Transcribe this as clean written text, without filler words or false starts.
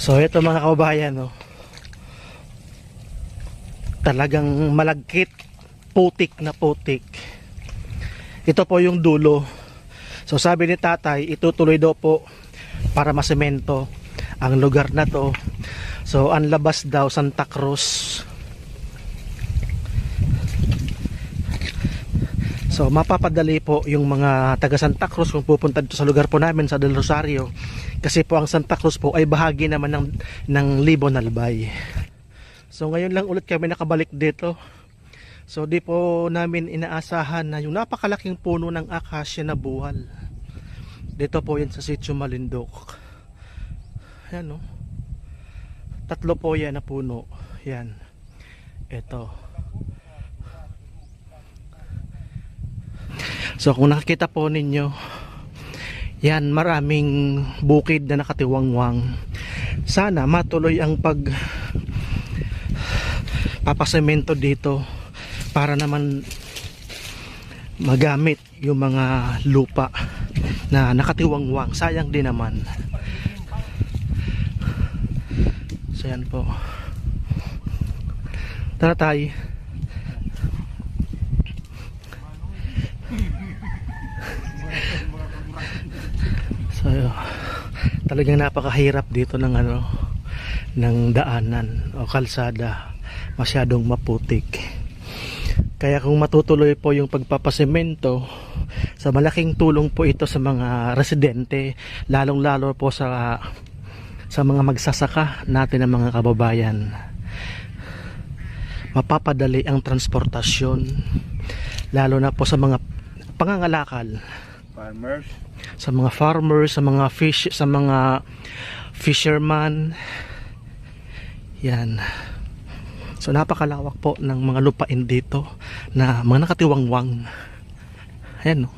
So ito mga kababayan, no, talagang malagkit, putik na putik. Ito po yung dulo. So sabi ni tatay, itutuloy daw po para masemento ang lugar na to. So ang labas daw Santa Cruz. So mapapadali po yung mga taga Santa Cruz kung pupunta dito sa lugar po namin sa Del Rosario, kasi po ang Santa Cruz po ay bahagi naman ng Libon Albay. So ngayon lang ulit kami nakabalik dito. So di po namin inaasahan na yung napakalaking puno ng akasya na buwal. Dito po yan sa Sitio Malindoc. Ayan, no? 3 po yan na puno. Yan. Ito. So kung nakikita po ninyo, yan, maraming bukid na nakatiwangwang. Sana matuloy ang papasemento dito para naman magamit yung mga lupa na nakatiwangwang. Sayang din naman. So yan po. Tara tayo. So talagang napakahirap dito ng ng daanan o kalsada, masyadong maputik. Kaya kung matutuloy po yung pagpapasemento, sa malaking tulong po ito sa mga residente, lalong lalo po sa mga magsasaka natin ng mga kababayan. Mapapadali ang transportasyon, lalo na po sa mga pangangalakal, Farmers. sa mga farmers, sa mga sa mga fisherman. Yan. So napakalawak po ng mga lupain dito na mga nakatiwangwang. Ayan, no?